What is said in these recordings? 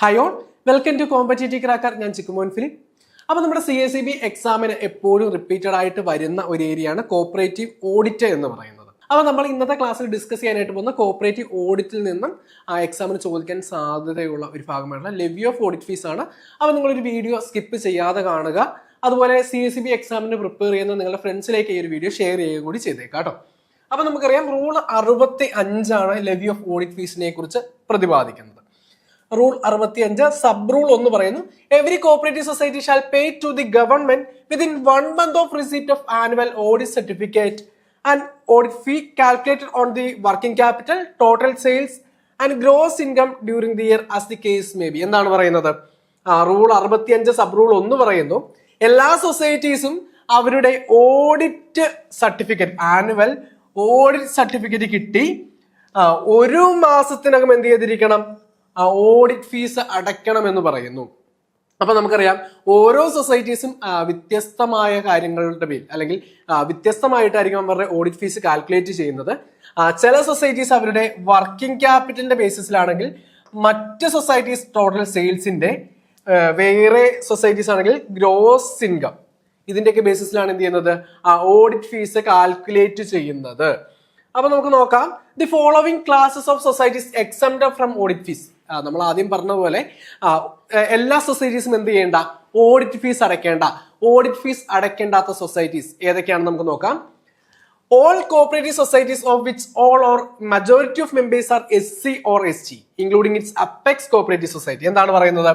Hi all, welcome to competitive cracker. ഞാൻ Chikkumon film. അപ്പോൾ നമ്മുടെ CSEB എക്സാമിന് എപ്പോഴും റിപ്പീറ്റഡ് ആയിട്ട് വരുന്ന ഒരു ഏരിയയാണ് കോപ്പറേറ്റീവ് ഓഡിറ്റ് എന്ന് പറയുന്നത്. അപ്പോൾ നമ്മൾ ഇന്നത്തെ ക്ലാസ്സിൽ ഡിസ്കസ് ചെയ്യാനായിട്ട് പോകുന്ന കോപ്പറേറ്റീവ് ഓഡിറ്റിൽ നിന്നും എക്സാമിന് ചോദിക്കാൻ സാധ്യതയുള്ള ഒരു ഭാഗമായിട്ടുള്ള ലെവി ഓഫ് ഓഡിറ്റ് ഫീസ് ആണ്. അപ്പോൾ നിങ്ങളൊരു വീഡിയോ സ്കിപ്പ് ചെയ്യാതെ കാണുക. അതുപോലെ CSEB എക്സാമിന് പ്രിപ്പയർ ചെയ്യുന്ന നിങ്ങളുടെ ഫ്രണ്ട്സിലേക്ക് ഈ ഒരു വീഡിയോ ഷെയർ ചെയ്യുകയും കൂടി ചെയ്തേക്കാം കേട്ടോ. അപ്പോൾ നമുക്കറിയാം റൂൾ 65 ലെവി ഓഫ് ഓഡിറ്റ് ഫീസിനെ കുറിച്ച് പ്രതിപാദിക്കുന്നത്. റൂൾ 65 സബ് റൂൾ 1 പറയുന്നു, every cooperative society shall pay to the government within 1 month of receipt of annual audit certificate and audit fee calculated on the working capital, total sales and gross income during the year as the case may be. എന്താണ് പറയുന്നത്? Rule 65 sub rule 1 പറയുന്നു, എല്ലാ സൊസൈറ്റീസും അവരുടെ audit certificate, annual audit certificate കിട്ടി 1 മാസത്തിനകം എന്ത് ചെയ്തിരിക്കണം? Audit fees അടയ്ക്കണം എന്ന് പറയുന്നു. അപ്പൊ നമുക്കറിയാം ഓരോ സൊസൈറ്റീസും വ്യത്യസ്തമായ കാര്യങ്ങളുടെ പേരിൽ അല്ലെങ്കിൽ വ്യത്യസ്തമായിട്ടായിരിക്കും അവരുടെ ഓഡിറ്റ് ഫീസ് കാൽക്കുലേറ്റ് ചെയ്യുന്നത്. ചില സൊസൈറ്റീസ് അവരുടെ വർക്കിംഗ് ക്യാപിറ്റലിന്റെ ബേസിസിലാണെങ്കിൽ, മറ്റ് സൊസൈറ്റീസ് ടോട്ടൽ സെയിൽസിന്റെ, വേറെ സൊസൈറ്റീസ് ആണെങ്കിൽ ഗ്രോസ് ഇൻകം, ഇതിന്റെയൊക്കെ ബേസിസിലാണ് എന്ത് ചെയ്യുന്നത്? ഓഡിറ്റ് ഫീസ് കാൽക്കുലേറ്റ് ചെയ്യുന്നത്. അപ്പൊ നമുക്ക് നോക്കാം. The following classes of societies exempted from audit fees. നമ്മൾ ആദ്യം പറഞ്ഞ പോലെ എല്ലാ സൊസൈറ്റീസും എന്ത് ചെയ്യേണ്ട? ഓഡിറ്റ് ഫീസ് അടയ്ക്കേണ്ട. ഓഡിറ്റ് ഫീസ് അടയ്ക്കേണ്ടാത്ത സൊസൈറ്റീസ് ഏതൊക്കെയാണെന്ന് നമുക്ക് നോക്കാം. All cooperative societies of which all or majority of members are SC or ST including it's apex cooperative society. എന്താണ് പറയുന്നത്?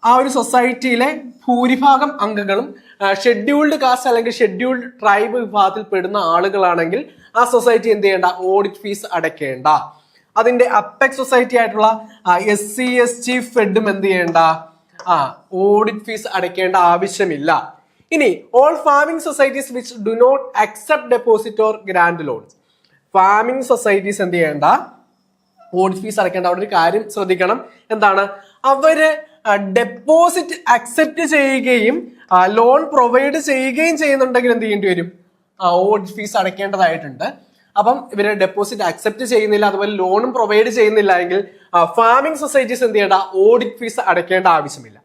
ആ ഒരു സൊസൈറ്റിയിലെ ഭൂരിഭാഗം അംഗങ്ങളും ഷെഡ്യൂൾഡ് കാസ്റ്റ് അല്ലെങ്കിൽ ഷെഡ്യൂൾഡ് ട്രൈബ് വിഭാഗത്തിൽ പെടുന്ന ആളുകളാണെങ്കിൽ ആ സൊസൈറ്റി എന്ത് ചെയ്യേണ്ട? ഓഡിറ്റ് ഫീസ് അടയ്ക്കേണ്ട. അതിന്റെ അപ്പെക്സ് സൊസൈറ്റി ആയിട്ടുള്ള SC ST ഫെഡും എന്ത് ചെയ്യേണ്ട? ഓഡിറ്റ് ഫീസ് അടയ്ക്കേണ്ട ആവശ്യമില്ല. ഇനി all farming societies which do not accept deposit or grant loans. Farming societies എന്ത് ചെയ്യേണ്ട? ഓഡിറ്റ് ഫീസ് അടയ്ക്കേണ്ട. അവിടെ ഒരു കാര്യം ശ്രദ്ധിക്കണം. എന്താണ്? അവര് ഡെപ്പോസിറ്റ് അക്സെപ്റ്റ് ചെയ്യുകയും ലോൺ പ്രൊവൈഡ് ചെയ്യുകയും ചെയ്യുന്നുണ്ടെങ്കിൽ എന്ത് ചെയ്യേണ്ടി വരും? ഓഡിറ്റ് ഫീസ് അടയ്ക്കേണ്ടതായിട്ടുണ്ട്. അപ്പം ഇവര് ഡെപ്പോസിറ്റ് അക്സെപ്റ്റ് ചെയ്യുന്നില്ല, അതുപോലെ ലോണും പ്രൊവൈഡ് ചെയ്യുന്നില്ല എങ്കിൽ ഫാമിംഗ് സൊസൈറ്റീസ് എന്ത് ചെയ്യേണ്ട? ഓഡിറ്റ് ഫീസ് അടയ്ക്കേണ്ട ആവശ്യമില്ല.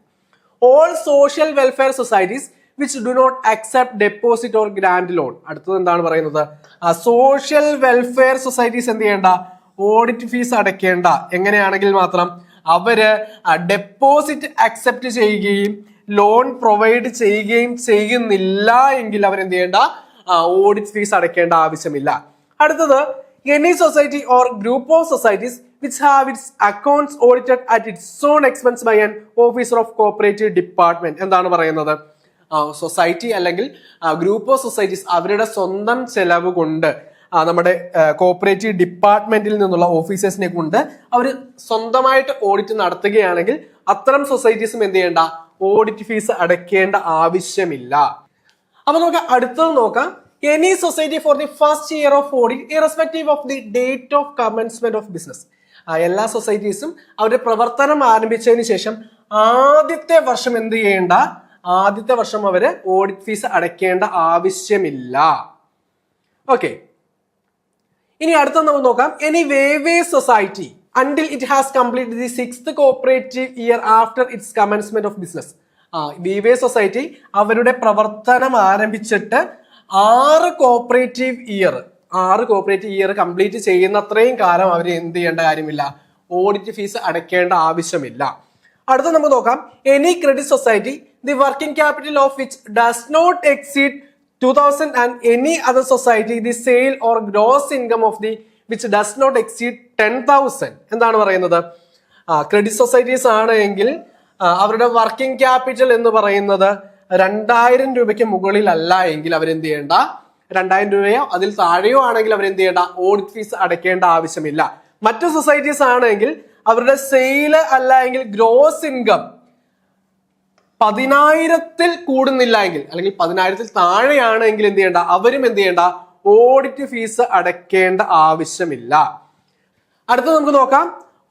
All social welfare societies which do not accept deposit or grant loan. അടുത്തത് എന്താണ് പറയുന്നത്? സോഷ്യൽ വെൽഫെയർ സൊസൈറ്റീസ് എന്ത് ചെയ്യേണ്ട? ഓഡിറ്റ് ഫീസ് അടയ്ക്കേണ്ട. എങ്ങനെയാണെങ്കിൽ മാത്രം അവര് ഡെപ്പോസിറ്റ് അക്സെപ്റ്റ് ചെയ്യുകയും ലോൺ പ്രൊവൈഡ് ചെയ്യുകയും ചെയ്യുന്നില്ല എങ്കിൽ അവരെന്ത് ചെയ്യേണ്ട? ഓഡിറ്റ് ഫീസ് അടയ്ക്കേണ്ട ആവശ്യമില്ല. അടുത്തത് any society or group of societies which have its accounts audited at its own expense by an officer of cooperative department. എന്താണ് പറയുന്നത്? സൊസൈറ്റി അല്ലെങ്കിൽ ഗ്രൂപ്പ് ഓഫ് സൊസൈറ്റീസ് അവരുടെ സ്വന്തം ചെലവ് കൊണ്ട് നമ്മുടെ കോപ്പറേറ്റീവ് ഡിപ്പാർട്ട്മെന്റിൽ നിന്നുള്ള ഓഫീസേഴ്സിനെ കൊണ്ട് അവർ സ്വന്തമായിട്ട് ഓഡിറ്റ് നടത്തുകയാണെങ്കിൽ അത്തരം സൊസൈറ്റീസും എന്ത് ചെയ്യേണ്ട? ഓഡിറ്റ് ഫീസ് അടയ്ക്കേണ്ട ആവശ്യമില്ല. അപ്പൊ നമുക്ക് അടുത്തത് നോക്കാം. Any society for the first year of audit irrespective of the date of commencement of business. എല്ലാ സൊസൈറ്റീസും അവരുടെ പ്രവർത്തനം ആരംഭിച്ചതിന് ശേഷം ആദ്യത്തെ വർഷം എന്ത് ചെയ്യേണ്ട? ആദ്യത്തെ വർഷം അവര് ഓഡിറ്റ് ഫീസ് അടയ്ക്കേണ്ട ആവശ്യമില്ല. ഓക്കെ, ഇനി അടുത്ത നമുക്ക് നോക്കാം. Any weaver society until it has completed the 6th cooperative year after its commencement of business. Weaver society അവരുടെ പ്രവർത്തനം ആരംഭിച്ചിട്ട് 6 കോപ്പറേറ്റീവ് ഇയർ കംപ്ലീറ്റ് ചെയ്യുന്ന അത്രയും കാലം അവർ എന്ത് ചെയ്യേണ്ട കാര്യമില്ല? ഓഡിറ്റ് ഫീസ് അടയ്ക്കേണ്ട ആവശ്യമില്ല. അടുത്ത നമുക്ക് നോക്കാം. Any credit society the working capital of which does not exceed 2000 and any other society the sale or gross income of the which does not exceed 10,000. എന്താണ് പറയുന്നത്? ക്രെഡിറ്റ് സൊസൈറ്റീസ് ആണ് എങ്കിൽ അവരുടെ വർക്കിംഗ് ക്യാപിറ്റൽ എന്ന് പറയുന്നത് 2000 രൂപയ്ക്ക് മുകളിലല്ല എങ്കിൽ അവരെന്ത് ചെയ്യേണ്ട? 2000 രൂപയോ അതിൽ താഴെയോ ആണെങ്കിൽ അവരെന്ത് ചെയ്യേണ്ട? ഓഡിറ്റ് ഫീസ് അടയ്ക്കേണ്ട ആവശ്യമില്ല. മറ്റു സൊസൈറ്റീസ് ആണെങ്കിൽ അവരുടെ സെയില് അല്ല എങ്കിൽ ഗ്രോസ് ഇൻകം 10,000-ൽ കൂടുന്നില്ല എങ്കിൽ അല്ലെങ്കിൽ 10,000-ൽ താഴെയാണെങ്കിൽ എന്ത് ചെയ്യേണ്ട? അവരും എന്ത് ചെയ്യേണ്ട? ഓഡിറ്റ് ഫീസ് അടയ്ക്കേണ്ട ആവശ്യമില്ല. അടുത്ത നമുക്ക് നോക്കാം.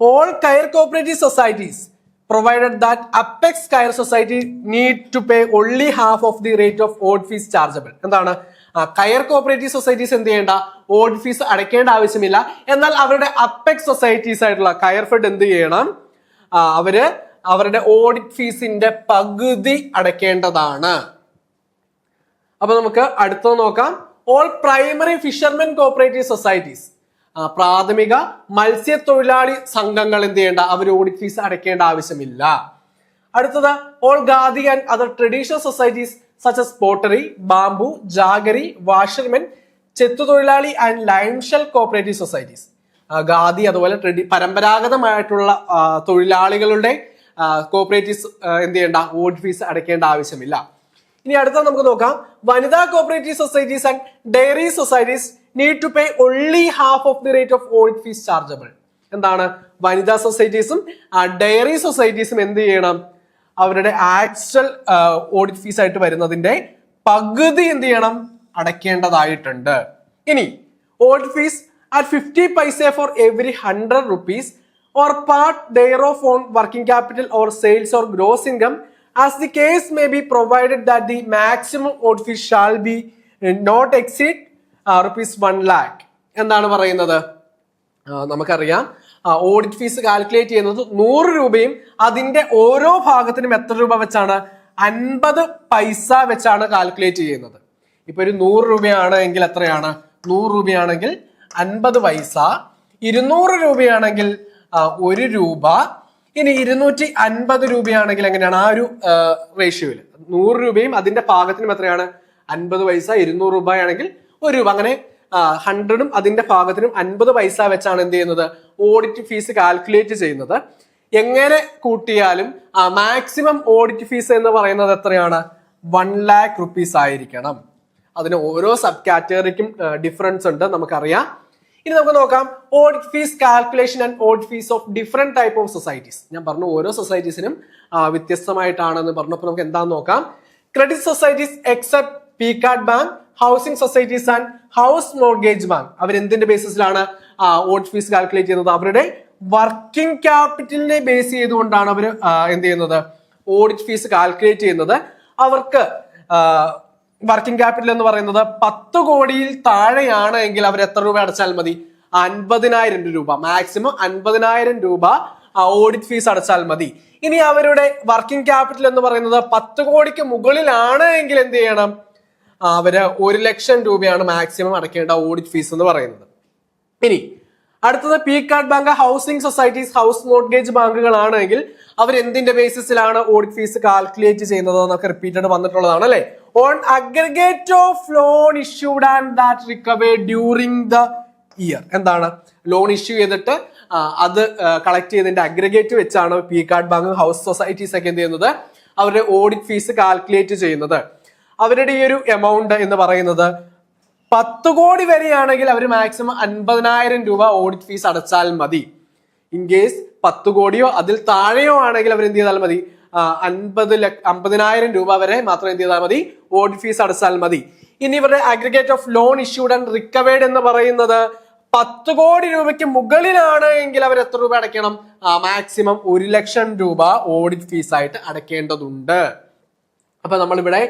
All coir cooperative societies provided that apex coir society need to pay only half of the rate of audit fees chargeable. എന്താണ്? കയർ കോപ്പറേറ്റീവ് സൊസൈറ്റീസ് എന്ത് ചെയ്യേണ്ട? ഓഡിറ്റ് ഫീസ് അടയ്ക്കേണ്ട ആവശ്യമില്ല. എന്നാൽ അവരുടെ അപ്പെക്സ് സൊസൈറ്റീസ് ആയിട്ടുള്ള കയർ ഫെഡ് എന്ത് ചെയ്യണം? അവരുടെ ഓഡിറ്റ് ഫീസിന്റെ പകുതി അടയ്ക്കേണ്ടതാണ്. അപ്പൊ നമുക്ക് അടുത്തത് നോക്കാം. All primary fishermen cooperative societies, പ്രാഥമിക മത്സ്യത്തൊഴിലാളി സംഘങ്ങൾ എന്ത് ചെയ്യേണ്ട, അവർ ഓഡിറ്റ് ഫീസ് അടയ്ക്കേണ്ട ആവശ്യമില്ല. അടുത്തത് all khadi and other traditional societies such as pottery, bamboo, jaggery, washermen, ചെത്തുതൊഴിലാളി and lime shell cooperative societies. Khadi അതുപോലെ പരമ്പരാഗതമായിട്ടുള്ള തൊഴിലാളികളുടെ കോപ്പറേറ്റീവ്സ് എന്ത് ചെയ്യേണ്ട, ഓഡിറ്റ് ഫീസ് അടയ്ക്കേണ്ട ആവശ്യമില്ല. ഇനി അടുത്ത നമുക്ക് നോക്കാം. വനിതാ cooperative societies and dairy societies need to pay only half of the rate of audit fees chargeable. എന്താണ്, വനിതാ സൊസൈറ്റീസും ഡയറി സൊസൈറ്റീസും എന്ത് ചെയ്യണം, അവരുടെ ആക്ച്വൽ ഓഡിറ്റ് ഫീസ് ആയിട്ട് വരുന്നതിന്റെ പകുതി എന്ത് ചെയ്യണം, അടയ്ക്കേണ്ടതായിട്ടുണ്ട്. ഇനി audit fees at 50 paise for every 100 rupees or part thereof on working capital or sales or gross income as the case may be, provided that the maximum audit fee shall be not exceed rupees 1 lakh. എന്താണ് പറയുന്നത്, നമുക്കറിയാം audit fees calculate ചെയ്യുന്നത് 100 രൂപയും അതിന്റെ ഓരോ ഭാഗത്തിനും എത്ര രൂപ വെച്ചാണ്, 50 പൈസ വെച്ചാണ് കാൽക്കുലേറ്റ് ചെയ്യുന്നത്. ഇപ്പൊ ഒരു 100 രൂപയാണ് എങ്കിൽ എത്രയാണ്, 100 രൂപയാണെങ്കിൽ 50 പൈസ, 200 രൂപയാണെങ്കിൽ 1 രൂപ, ഇനി 250 രൂപയാണെങ്കിൽ എങ്ങനെയാണ്, ആ ഒരു റേഷ്യോയിൽ 100 രൂപയും അതിന്റെ ഭാഗത്തിനും എത്രയാണ്, 50 പൈസ, 200 രൂപയാണെങ്കിൽ 1 രൂപ, അങ്ങനെ 100ഉം അതിന്റെ ഭാഗത്തിനും 50 പൈസ വെച്ചാണ് എന്ത് ചെയ്യുന്നത്, ഓഡിറ്റ് ഫീസ് കാൽക്കുലേറ്റ് ചെയ്യുന്നത്. എങ്ങനെ കൂട്ടിയാലും മാക്സിമം ഓഡിറ്റ് ഫീസ് എന്ന് പറയുന്നത് എത്രയാണ്, 1 lakh rupees ആയിരിക്കണം. അതിന് ഓരോ സബ് കാറ്റഗറിക്കും ഡിഫറൻസ് ഉണ്ട്, നമുക്കറിയാം. ഇനി നമുക്ക് നോക്കാം audit fees calculation and audit fees of different type of societies. ഞാൻ പറഞ്ഞു ഓരോ സൊസൈറ്റീസിനും വ്യത്യസ്തമായിട്ടാണെന്ന് പറഞ്ഞപ്പോൾ നമുക്ക് എന്താണെന്ന് നോക്കാം. Credit societies except PCARD bank, housing societies and house mortgage bank അവരെന്തിന്റെ ബേസിസിലാണ് ഓഡിറ്റ് ഫീസ് കാൽക്കുലേറ്റ് ചെയ്യുന്നത്, അവരുടെ വർക്കിംഗ് ക്യാപിറ്റലിനെ ബേസ് ചെയ്തുകൊണ്ടാണ് അവർ എന്ത് ചെയ്യുന്നത്, ഓഡിറ്റ് ഫീസ് കാൽക്കുലേറ്റ് ചെയ്യുന്നത്. അവർക്ക് വർക്കിംഗ് ക്യാപിറ്റൽ എന്ന് പറയുന്നത് 10 കോടിയിൽ താഴെയാണ് എങ്കിൽ അവർ എത്ര രൂപ അടച്ചാൽ മതി, 50,000 രൂപ, മാക്സിമം 50,000 രൂപ ഓഡിറ്റ് ഫീസ് അടച്ചാൽ മതി. ഇനി അവരുടെ വർക്കിംഗ് ക്യാപിറ്റൽ എന്ന് പറയുന്നത് 10 കോടിക്ക് മുകളിലാണ് എങ്കിൽ എന്ത് ചെയ്യണം, അവര് 1 ലക്ഷം രൂപയാണ് മാക്സിമം അടയ്ക്കേണ്ട ഓഡിറ്റ് ഫീസ് എന്ന് പറയുന്നത്. ഇനി അടുത്തത് PCARD bank, housing societies, house mortgage ബാങ്കുകളാണെങ്കിൽ അവർ എന്തിന്റെ ബേസിസിലാണ് ഓഡിറ്റ് ഫീസ് കാൽക്കുലേറ്റ് ചെയ്യുന്നത് എന്നൊക്കെ റിപ്പീറ്റഡ് വന്നിട്ടുള്ളതാണ് അല്ലെ. On aggregate of loan issued and that recovered during the year. എന്താണ്, ലോൺ ഇഷ്യൂ ചെയ്തിട്ട് അത് കളക്ട് ചെയ്തതിന്റെ അഗ്രിഗേറ്റ് വെച്ചാണ് പീകാർഡ് ബാങ്ക്, ഹൗസ് സൊസൈറ്റീസ് ഒക്കെ എന്ത് ചെയ്യുന്നത്, അവരുടെ ഓഡിറ്റ് ഫീസ് കാൽക്കുലേറ്റ് ചെയ്യുന്നത്. അവരുടെ ഈ ഒരു എമൗണ്ട് എന്ന് പറയുന്നത് 10 കോടി വരെയാണെങ്കിൽ അവർ മാക്സിമം 50,000 രൂപ ഓഡിറ്റ് ഫീസ് അടച്ചാൽ മതി. ഇൻ കേസ് 10 കോടിയോ അതിൽ താഴെയോ ആണെങ്കിൽ അവർ എന്ത് ചെയ്താൽ മതി, 50,000 രൂപ വരെ മാത്രം എന്ത് ചെയ്താൽ മതി, ഓഡിറ്റ് ഫീസ് അടച്ചാൽ മതി. ഇനി ഇവരുടെ aggregate of loan issued and recovered എന്ന് പറയുന്നത് 10 കോടി രൂപയ്ക്ക് മുകളിലാണ് എങ്കിൽ അവർ എത്ര രൂപ അടയ്ക്കണം, മാക്സിമം 1 ലക്ഷം രൂപ ഓഡിറ്റ് ഫീസ് ആയിട്ട് അടയ്ക്കേണ്ടതുണ്ട്. അപ്പൊ നമ്മളിവിടെ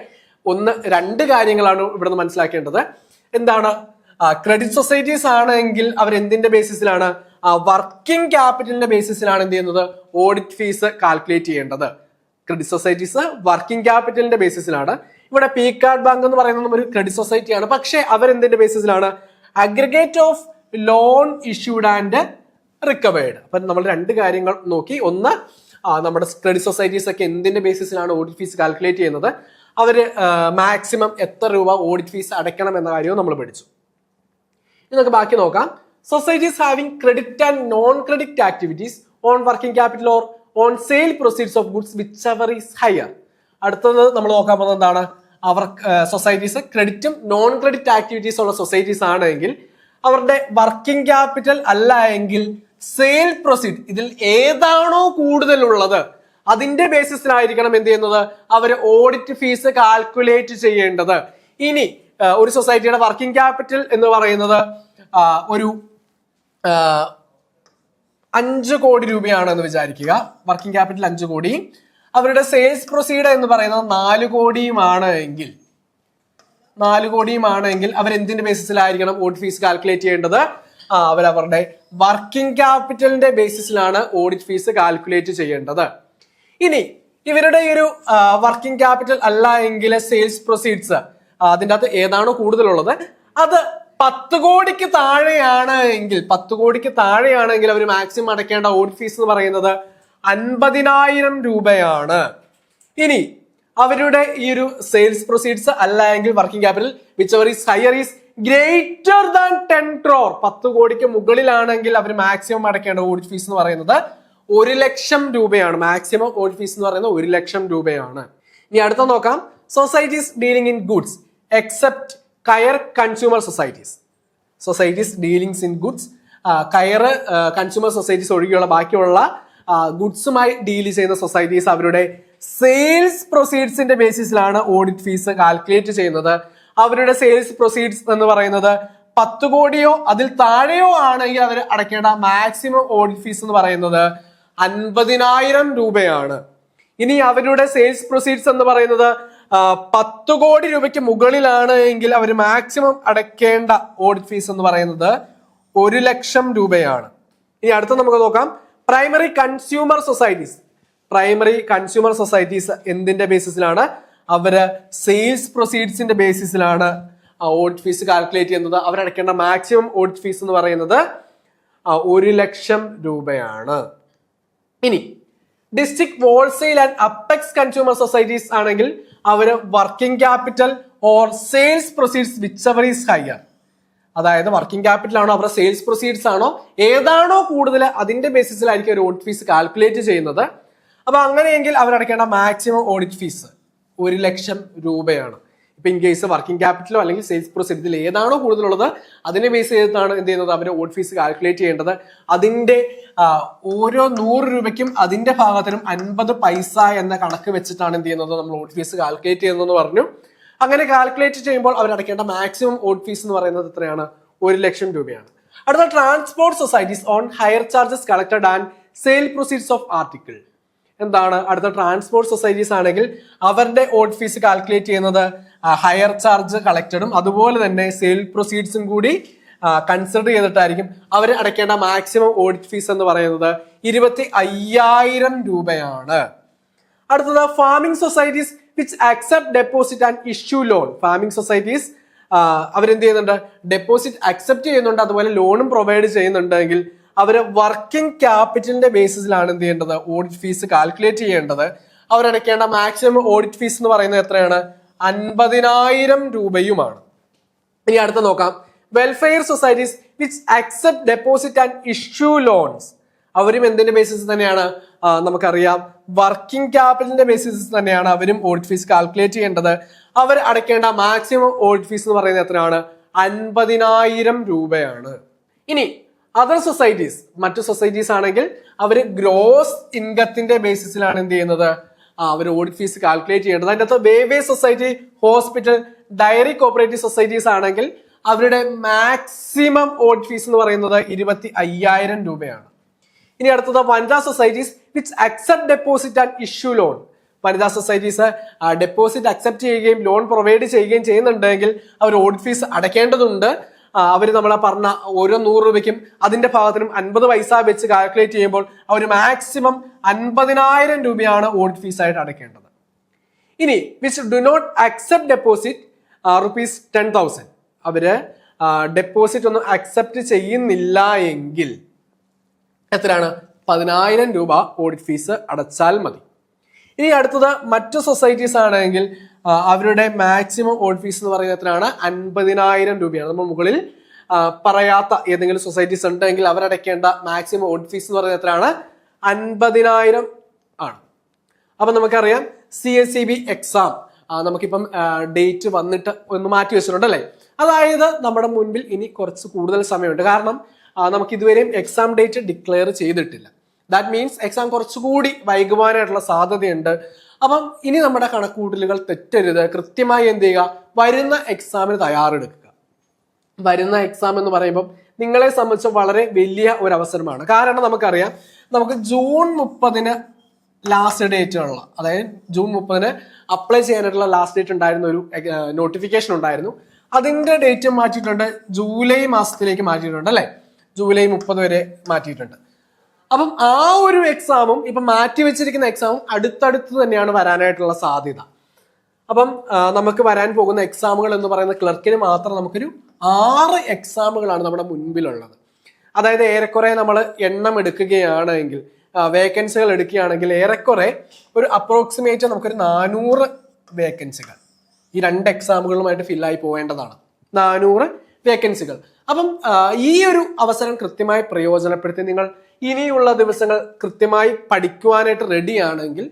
2 കാര്യങ്ങളാണ് ഇവിടുന്ന് മനസ്സിലാക്കേണ്ടത്. എന്താണ്, ക്രെഡിറ്റ് സൊസൈറ്റീസ് ആണെങ്കിൽ അവർ എന്തിന്റെ ബേസിസിലാണ്, വർക്കിംഗ് ക്യാപിറ്റലിന്റെ ബേസിസിലാണ് എന്ത് ചെയ്യുന്നത്, ഓഡിറ്റ് ഫീസ് കാൽക്കുലേറ്റ് ചെയ്യേണ്ടത്. ക്രെഡിറ്റ് സൊസൈറ്റീസ് വർക്കിംഗ് ക്യാപിറ്റലിന്റെ ബേസിസിലാണ്. ഇവിടെ പീകാർഡ് ബാങ്ക് എന്ന് പറയുന്നത് ഒരു ക്രെഡിറ്റ് സൊസൈറ്റിയാണ്, പക്ഷെ അവരെന്തിന്റെ ബേസിസിലാണ്, aggregate of loan issued and recovered. അപ്പൊ നമ്മൾ 2 കാര്യങ്ങൾ നോക്കി. ഒന്ന്, നമ്മുടെ ക്രെഡിറ്റ് സൊസൈറ്റീസ് ഒക്കെ എന്തിന്റെ ബേസിസിലാണ് ഓഡിറ്റ് ഫീസ് കാൽക്കുലേറ്റ് ചെയ്യുന്നത്, അവര് മാക്സിമം എത്ര രൂപ ഓഡിറ്റ് ഫീസ് അടയ്ക്കണം എന്ന കാര്യവും നമ്മൾ പഠിച്ചു. ഇനി നമുക്ക് ബാക്കി നോക്കാം. Societies having credit and non credit activities on working capital or on sale proceeds of goods which ever is higher. അടുത്തത് നമ്മൾ നോക്കാൻ പോകുന്നത് എന്താണ്, അവർ സൊസൈറ്റീസ് ക്രെഡിറ്റും നോൺ ക്രെഡിറ്റ് ആക്ടിവിറ്റീസ് ഉള്ള സൊസൈറ്റീസ് ആണെങ്കിൽ അവരുടെ വർക്കിംഗ് ക്യാപിറ്റൽ അല്ല എങ്കിൽ സെയിൽ പ്രൊസീഡ്, ഇതിൽ ഏതാണോ കൂടുതലുള്ളത് അതിന്റെ ബേസിസിലായിരിക്കണം എന്ത് ചെയ്യുന്നത്, അവർ ഓഡിറ്റ് ഫീസ് കാൽക്കുലേറ്റ് ചെയ്യേണ്ടത്. ഇനി ഒരു സൊസൈറ്റിയുടെ വർക്കിംഗ് ക്യാപിറ്റൽ എന്ന് പറയുന്നത് ഒരു 5 കോടി രൂപയാണെന്ന് വിചാരിക്കുക. വർക്കിംഗ് ക്യാപിറ്റൽ 5 കോടി, അവരുടെ സെയിൽസ് പ്രൊസീഡ് എന്ന് പറയുന്നത് 4 കോടിയുമാണ് എങ്കിൽ അവർ എന്തിന്റെ ബേസിസിലായിരിക്കണം ഓഡിറ്റ് ഫീസ് കാൽക്കുലേറ്റ് ചെയ്യേണ്ടത്, അവരവരുടെ വർക്കിംഗ് ക്യാപിറ്റലിന്റെ ബേസിസിലാണ് ഓഡിറ്റ് ഫീസ് കാൽക്കുലേറ്റ് ചെയ്യേണ്ടത്. ഇനി ഇവരുടെ ഈ ഒരു വർക്കിംഗ് ക്യാപിറ്റൽ അല്ല എങ്കിൽ സെയിൽസ് പ്രൊസീഡ്സ് അതിൻ്റെ അകത്ത് ഏതാണോ കൂടുതലുള്ളത് അത് 10 കോടിക്ക് താഴെയാണ് എങ്കിൽ അവർ മാക്സിമം അടയ്ക്കേണ്ട ഓഡിറ്റ് ഫീസ് എന്ന് പറയുന്നത് 50,000 രൂപയാണ്. ഇനി അവരുടെ ഈ ഒരു സെയിൽസ് പ്രൊസീഡ്സ് അല്ല എങ്കിൽ working capital which ever is higher is greater than 10 crore 10 കോടിക്ക് മുകളിലാണെങ്കിൽ അവർ മാക്സിമം അടയ്ക്കേണ്ട ഓഡിറ്റ് ഫീസ് എന്ന് പറയുന്നത് 1,00,000 രൂപയാണ്. മാക്സിമം ഓഡിറ്റ് ഫീസ് എന്ന് പറയുന്നത് 1,00,000 രൂപയാണ്. ഇനി അടുത്ത നോക്കാം, societies dealing in goods except coir consumer societies dealings in goods coir consumer societies ഒഴികെയുള്ള ബാക്കിയുള്ള ഗുഡ്സുമായി ഡീൽ ചെയ്യുന്ന സൊസൈറ്റീസ് അവരുടെ സെയിൽസ് പ്രൊസീഡ്സിന്റെ ബേസിസിലാണ് ഓഡിറ്റ് ഫീസ് കാൽക്കുലേറ്റ് ചെയ്യുന്നത്. അവരുടെ സെയിൽസ് പ്രൊസീഡ്സ് എന്ന് പറയുന്നത് 10 കോടിയോ അതിൽ താഴെയോ ആണെങ്കിൽ അവർ അടയ്ക്കേണ്ട മാക്സിമം ഓഡിറ്റ് ഫീസ് എന്ന് പറയുന്നത് 50,000 രൂപയാണ്. ഇനി അവരുടെ സെയിൽസ് പ്രൊസീഡ്സ് എന്ന് പറയുന്നത് 10 കോടി രൂപയ്ക്ക് മുകളിലാണ് എങ്കിൽ അവർ മാക്സിമം അടയ്ക്കേണ്ട ഓഡിറ്റ് ഫീസ് എന്ന് പറയുന്നത് 1,00,000 രൂപയാണ്. ഇനി അടുത്ത നമുക്ക് നോക്കാം, പ്രൈമറി കൺസ്യൂമർ സൊസൈറ്റീസ് എന്തിന്റെ ബേസിസിലാണ്? അവര് സെയിൽസ് പ്രൊസീഡ്സിന്റെ ബേസിസിലാണ് ഓഡിറ്റ് ഫീസ് കാൽക്കുലേറ്റ് ചെയ്യുന്നത്. അവരടയ്ക്കേണ്ട മാക്സിമം ഓഡിറ്റ് ഫീസ് എന്ന് പറയുന്നത് 1,00,000 രൂപയാണ്. ഇനി district wholesale and apex consumer societies ആണെങ്കിൽ അവര് working capital or sales proceeds which ever is higher, അതായത് വർക്കിംഗ് ക്യാപിറ്റൽ ആണോ അവരുടെ സെയിൽസ് പ്രൊസീഡ്സ് ആണോ ഏതാണോ കൂടുതൽ അതിന്റെ ബേസിസിലായിരിക്കും ഒരു ഓഡിറ്റ് ഫീസ് കാൽക്കുലേറ്റ് ചെയ്യുന്നത്. അപ്പൊ അങ്ങനെയെങ്കിൽ അവരടയ്ക്കേണ്ട മാക്സിമം ഓഡിറ്റ് ഫീസ് 1,00,000 രൂപയാണ്. ഇപ്പൊ ഇൻ കേസ് വർക്കിംഗ് ക്യാപിറ്റലോ അല്ലെങ്കിൽ സെയിൽസ് പ്രൊസീഡ്സിൽ ഏതാണോ കൂടുതലുള്ളത് അതിനെ ബേസ് ചെയ്തിട്ടാണ് എന്ത് ചെയ്യുന്നത് അവർ ഓഡിറ്റ് ഫീസ് കാൽക്കുലേറ്റ് ചെയ്യേണ്ടത്. അതിന്റെ ഓരോ 100 രൂപയ്ക്കും അതിന്റെ ഭാഗത്തിനും 50 പൈസ എന്ന കണക്ക് വെച്ചിട്ടാണ് എന്ത് ചെയ്യുന്നത് നമ്മൾ ഓഡിറ്റ് ഫീസ് കാൽക്കുലേറ്റ് ചെയ്യുന്നതെന്ന് പറഞ്ഞു. അങ്ങനെ കാൽക്കുലേറ്റ് ചെയ്യുമ്പോൾ അവർ അടയ്ക്കേണ്ട മാക്സിമം ഓഡിറ്റ് ഫീസ് എന്ന് പറയുന്നത് എത്രയാണ്? 1,00,000 രൂപയാണ്. അടുത്ത transport societies on hire charges collected and sale proceeds of article. എന്താണ് അടുത്ത ട്രാൻസ്പോർട്ട് സൊസൈറ്റീസ് ആണെങ്കിൽ അവരുടെ ഓഡിറ്റ് ഫീസ് കാൽക്കുലേറ്റ് ചെയ്യുന്നത് ഹയർ ചാർജ് കളക്റ്റഡും അതുപോലെ തന്നെ സെയിൽ പ്രൊസീഡ്സും കൂടി കൺസിഡർ ചെയ്തിട്ടായിരിക്കും അവർ അടയ്ക്കേണ്ട മാക്സിമം ഓഡിറ്റ് ഫീസ് എന്ന് പറയുന്നത് 25,000 രൂപയാണ്. അടുത്തത് farming societies which accept deposit and issue loan. Farming societies അവരെന്ത് ചെയ്യുന്നുണ്ട്? ഡെപ്പോസിറ്റ് അക്സെപ്റ്റ് ചെയ്യുന്നുണ്ട്, അതുപോലെ ലോണും പ്രൊവൈഡ് ചെയ്യുന്നുണ്ടെങ്കിൽ അവര് വർക്കിംഗ് ക്യാപിറ്റലിന്റെ ബേസിസിലാണ് എന്ത് ചെയ്യേണ്ടത്? ഓഡിറ്റ് ഫീസ് കാൽക്കുലേറ്റ് ചെയ്യേണ്ടത്. അവരടയ്ക്കേണ്ട മാക്സിമം ഓഡിറ്റ് ഫീസ് എന്ന് പറയുന്നത് എത്രയാണ്? 50,000 രൂപയുമാണ്. ഇനി അടുത്ത നോക്കാം, welfare societies which accept deposit and issue loans. അവരും എന്തിന്റെ ബേസിസ് തന്നെയാണ്? നമുക്കറിയാം വർക്കിംഗ് ക്യാപിറ്റലിന്റെ ബേസിസ് തന്നെയാണ് അവരും ഓഡിറ്റ് ഫീസ് കാൽക്കുലേറ്റ് ചെയ്യേണ്ടത്. അവർ അടയ്ക്കേണ്ട മാക്സിമം ഓഡിറ്റ് ഫീസ് എന്ന് പറയുന്നത് എത്രയാണ്? 50,000 രൂപയാണ്. ഇനി അതർ സൊസൈറ്റീസ്, മറ്റു സൊസൈറ്റീസ് ആണെങ്കിൽ അവർ ഗ്രോസ് ഇൻകത്തിന്റെ ബേസിസിലാണ് എന്ത് ചെയ്യുന്നത്? അവർ ഓഡിറ്റ് ഫീസ് കാൽക്കുലേറ്റ് ചെയ്യേണ്ടത്. അതിൻ്റെ അകത്ത് weaver society, hospital, dairy cooperative societies ആണെങ്കിൽ അവരുടെ മാക്സിമം ഓഡിറ്റ് ഫീസ് എന്ന് പറയുന്നത് 25,000 രൂപയാണ്. ഇനി അടുത്തത് വനിതാ societies which accept deposit and issue loan. വനിതാ സൊസൈറ്റീസ് ഡെപ്പോസിറ്റ് അക്സെപ്റ്റ് ചെയ്യുകയും ലോൺ പ്രൊവൈഡ് ചെയ്യുകയും ചെയ്യുന്നുണ്ടെങ്കിൽ അവർ ഓഡിറ്റ് ഫീസ് അടയ്ക്കേണ്ടതുണ്ട്. അവർ നമ്മളെ പറഞ്ഞ ഓരോ 100 രൂപയ്ക്കും അതിന്റെ ഭാഗത്തിനും 50 പൈസ വെച്ച് കാൽക്കുലേറ്റ് ചെയ്യുമ്പോൾ അവർ മാക്സിമം 50,000 രൂപയാണ് ഓഡിറ്റ് ഫീസ് ആയിട്ട് അടയ്ക്കേണ്ടത്. ഇനി which do not accept deposit ₹10,000. അവര് ഡെപ്പോസിറ്റ് ഒന്നും അക്സെപ്റ്റ് ചെയ്യുന്നില്ല എങ്കിൽ എത്രയാണ്? 10,000 രൂപ ഓഡിറ്റ് ഫീസ് അടച്ചാൽ മതി. ഇനി അടുത്തത് മറ്റു സൊസൈറ്റീസ് ആണെങ്കിൽ അവരുടെ മാക്സിമം ഓഡിറ്റ് ഫീസ് എന്ന് പറയുന്നത് എത്രയാണ്? 50,000 രൂപയാണ്. നമ്മൾ മുകളിൽ പറയാത്ത ഏതെങ്കിലും സൊസൈറ്റീസ് ഉണ്ടെങ്കിൽ അവരടയ്ക്കേണ്ട മാക്സിമം ഓഡിറ്റ് ഫീസ് എന്ന് പറയുന്നത് എത്രയാണ്? 50,000 ആണ്. അപ്പൊ നമുക്കറിയാം CSEB എക്സാം നമുക്കിപ്പം ഡേറ്റ് വന്നിട്ട് ഒന്ന് മാറ്റി വെച്ചിട്ടുണ്ട് അല്ലേ? അതായത് നമ്മുടെ മുൻപിൽ ഇനി കുറച്ച് കൂടുതൽ സമയമുണ്ട്. കാരണം നമുക്ക് ഇതുവരെയും എക്സാം ഡേറ്റ് ഡിക്ലെയർ ചെയ്തിട്ടില്ല. ദാറ്റ് മീൻസ് എക്സാം കുറച്ചുകൂടി വൈകുവാനായിട്ടുള്ള സാധ്യതയുണ്ട്. അപ്പം ഇനി നമ്മുടെ കണക്കുകൂട്ടലുകൾ തെറ്റരുത്. കൃത്യമായി എന്ത് ചെയ്യുക? വരുന്ന എക്സാമിന് തയ്യാറെടുക്കുക. വരുന്ന എക്സാം എന്ന് പറയുമ്പോൾ നിങ്ങളെ സംബന്ധിച്ച് വളരെ വലിയ ഒരു അവസരമാണ്. കാരണം നമുക്കറിയാം നമുക്ക് ജൂൺ 30 ലാസ്റ്റ് ഡേറ്റ് ഉള്ള, അതായത് ജൂൺ 30 അപ്ലൈ ചെയ്യാനായിട്ടുള്ള ലാസ്റ്റ് ഡേറ്റ് ഉണ്ടായിരുന്ന ഒരു നോട്ടിഫിക്കേഷൻ ഉണ്ടായിരുന്നു. അതിന്റെ ഡേറ്റ് മാറ്റിയിട്ടുണ്ട്, ജൂലൈ മാസത്തിലേക്ക് മാറ്റിയിട്ടുണ്ട് അല്ലെ? ജൂലൈ 30 വരെ മാറ്റിയിട്ടുണ്ട്. അപ്പം ആ ഒരു എക്സാമും ഇപ്പൊ മാറ്റി വെച്ചിരിക്കുന്ന എക്സാമും അടുത്തടുത്ത് തന്നെയാണ് വരാനായിട്ടുള്ള സാധ്യത. അപ്പം നമുക്ക് വരാൻ പോകുന്ന എക്സാമുകൾ എന്ന് പറയുന്ന ക്ലർക്കിന് മാത്രം നമുക്കൊരു 6 എക്സാമുകളാണ് നമ്മുടെ മുൻപിലുള്ളത്. അതായത് ഏറെക്കുറെ നമ്മൾ എണ്ണം എടുക്കുകയാണെങ്കിൽ, വേക്കൻസികൾ എടുക്കുകയാണെങ്കിൽ ഏറെക്കുറെ ഒരു അപ്രോക്സിമേറ്റ് നമുക്കൊരു 400 വേക്കൻസികൾ ഈ 2 എക്സാമുകളുമായിട്ട് ഫില്ലായി പോവേണ്ടതാണ്. 400 വേക്കൻസികൾ. അപ്പം ഈ ഒരു അവസരം കൃത്യമായി പ്രയോജനപ്പെടുത്തി നിങ്ങൾ ഇനിയുള്ള ദിവസങ്ങൾ കൃത്യമായി പഠിക്കുവാനായിട്ട് റെഡിയാണെങ്കിൽ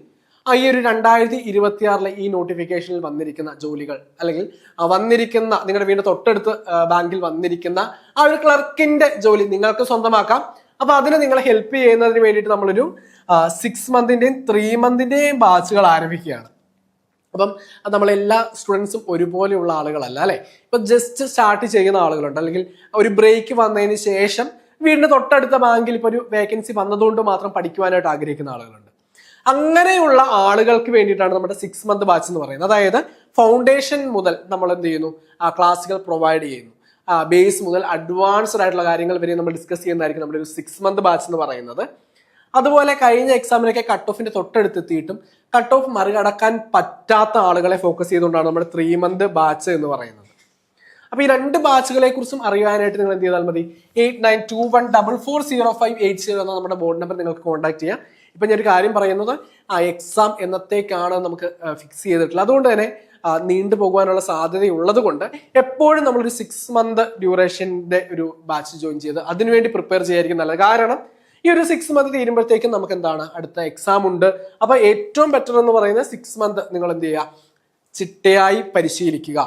ഈ ഒരു 2026 ഈ നോട്ടിഫിക്കേഷനിൽ വന്നിരിക്കുന്ന ജോലികൾ, അല്ലെങ്കിൽ വന്നിരിക്കുന്ന നിങ്ങളുടെ വീടിന്റെ തൊട്ടടുത്ത് ബാങ്കിൽ വന്നിരിക്കുന്ന ആ ഒരു ക്ലർക്കിന്റെ ജോലി നിങ്ങൾക്ക് സ്വന്തമാക്കാം. അപ്പൊ അതിന് നിങ്ങളെ ഹെൽപ്പ് ചെയ്യുന്നതിന് വേണ്ടിയിട്ട് നമ്മളൊരു 6 മന്തിന്റെയും 3 മന്തിന്റെയും ബാച്ചുകൾ ആരംഭിക്കുകയാണ്. അപ്പം നമ്മളെല്ലാ സ്റ്റുഡൻസും ഒരുപോലെയുള്ള ആളുകളല്ല അല്ലെ. ഇപ്പൊ ജസ്റ്റ് സ്റ്റാർട്ട് ചെയ്യുന്ന ആളുകളുണ്ട്, അല്ലെങ്കിൽ ഒരു ബ്രേക്ക് വന്നതിന് ശേഷം വീടിന്റെ തൊട്ടടുത്ത ബാങ്കിൽ ഇപ്പൊ ഒരു വേക്കൻസി വന്നതുകൊണ്ട് മാത്രം പഠിക്കുവാനായിട്ട് ആഗ്രഹിക്കുന്ന ആളുകളുണ്ട്. അങ്ങനെയുള്ള ആളുകൾക്ക് വേണ്ടിയിട്ടാണ് നമ്മുടെ 6 മന്ത് ബാച്ച് എന്ന് പറയുന്നത്. അതായത് ഫൗണ്ടേഷൻ മുതൽ നമ്മൾ എന്ത് ചെയ്യുന്നു, ക്ലാസ്സുകൾ പ്രൊവൈഡ് ചെയ്യുന്നു. ബേസ് മുതൽ അഡ്വാൻസ്ഡ് ആയിട്ടുള്ള കാര്യങ്ങൾ വരെ നമ്മൾ ഡിസ്കസ് ചെയ്യുന്നതായിരിക്കും നമ്മുടെ ഒരു 6 മന്ത് ബാച്ച് എന്ന് പറയുന്നത്. അതുപോലെ കഴിഞ്ഞ എക്സാമിനൊക്കെ കട്ട് ഓഫിന്റെ തൊട്ടടുത്തെത്തിയിട്ടും കട്ട് ഓഫ് മറികടക്കാൻ പറ്റാത്ത ആളുകളെ ഫോക്കസ് ചെയ്തുകൊണ്ടാണ് നമ്മുടെ 3 മന്ത് ബാച്ച് എന്ന് പറയുന്നത്. അപ്പൊ ഈ 2 ബാച്ചുകളെ കുറിച്ചും അറിയാനായിട്ട് നിങ്ങൾ എന്ത് ചെയ്താൽ മതി, 8921440580 എന്ന നമ്മുടെ ബോർഡ് നമ്പർ നിങ്ങൾക്ക് കോൺടാക്ട് ചെയ്യാം. ഇപ്പൊ ഞാൻ ഒരു കാര്യം പറയുന്നത്, എക്സാം എന്നത്തേക്കാണ് നമുക്ക് ഫിക്സ് ചെയ്തിട്ടുള്ളത്. അതുകൊണ്ട് തന്നെ നീണ്ടു പോകുവാനുള്ള സാധ്യതയുള്ളത് കൊണ്ട് എപ്പോഴും നമ്മളൊരു 6 മന്ത് ഡ്യൂറേഷന്റെ ഒരു ബാച്ച് ജോയിൻ ചെയ്ത് അതിനുവേണ്ടി പ്രിപ്പയർ ചെയ്യായിരിക്കും നല്ലത്. കാരണം ഈ ഒരു 6 മന്ത് തീരുമ്പോഴത്തേക്കും നമുക്ക് എന്താണ്, അടുത്ത എക്സാം ഉണ്ട്. അപ്പൊ ഏറ്റവും ബെറ്റർ എന്ന് പറയുന്നത് 6 മന്ത് നിങ്ങൾ എന്ത് ചെയ്യുക, ചിട്ടയായി പരിശീലിക്കുക.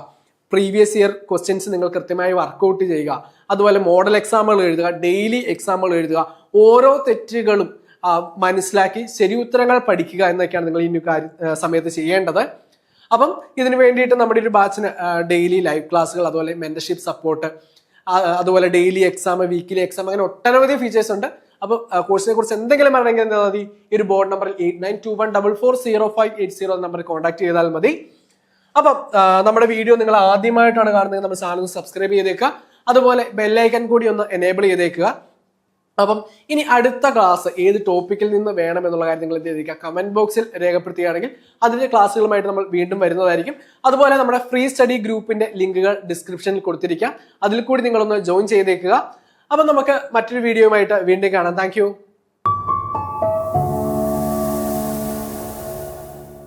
പ്രീവിയസ് ഇയർ ക്വസ്റ്റ്യൻസ് നിങ്ങൾ കൃത്യമായി വർക്കൗട്ട് ചെയ്യുക. അതുപോലെ മോഡൽ എക്സാമുകൾ എഴുതുക, ഡെയിലി എക്സാമുകൾ എഴുതുക. ഓരോ തെറ്റുകളും മനസ്സിലാക്കി ശരി ഉത്തരങ്ങൾ പഠിക്കുക എന്നൊക്കെയാണ് നിങ്ങൾ ഈ സമയത്ത് ചെയ്യേണ്ടത്. അപ്പം ഇതിനു വേണ്ടിയിട്ട് നമ്മുടെ ഒരു ബാച്ചിന് ഡെയിലി ലൈവ് ക്ലാസ്സുകൾ, അതുപോലെ മെന്റർഷിപ്പ് സപ്പോർട്ട്, അതുപോലെ ഡെയിലി എക്സാം, വീക്കിലി എക്സാം, അങ്ങനെ ഒട്ടനവധി ഫീച്ചേഴ്സ് ഉണ്ട്. അപ്പൊ കോഴ്സിനെ കുറിച്ച് എന്തെങ്കിലും അറിയണമെങ്കിൽ എന്താ മതി, ഈ ഒരു ബോർഡ് നമ്പറിൽ 8921440580 നമ്പറിൽ കോൺടാക്ട് ചെയ്താൽ മതി. അപ്പം നമ്മുടെ വീഡിയോ നിങ്ങൾ ആദ്യമായിട്ടാണ് കാണുന്നത്, നമ്മുടെ ചാനൽ സബ്സ്ക്രൈബ് ചെയ്തേക്കുക. അതുപോലെ ബെല്ലൈക്കൺ കൂടി ഒന്ന് എനേബിൾ ചെയ്തേക്കുക. അപ്പം ഇനി അടുത്ത ക്ലാസ് ഏത് ടോപ്പിക്കിൽ നിന്ന് വേണം എന്നുള്ള കാര്യം നിങ്ങൾ എന്ത് ചെയ്തേക്കുക, കമന്റ് ബോക്സിൽ രേഖപ്പെടുത്തുകയാണെങ്കിൽ അതിന്റെ ക്ലാസ്സുകളുമായിട്ട് നമ്മൾ വീണ്ടും വരുന്നതായിരിക്കും. അതുപോലെ നമ്മുടെ ഫ്രീ സ്റ്റഡി ഗ്രൂപ്പിന്റെ ലിങ്കുകൾ ഡിസ്ക്രിപ്ഷനിൽ കൊടുത്തിരിക്കാം, അതിൽ കൂടി നിങ്ങളൊന്ന് ജോയിൻ ചെയ്തേക്കുക. അപ്പം നമുക്ക് മറ്റൊരു വീഡിയോയുമായിട്ട് വീണ്ടും കാണാം. താങ്ക്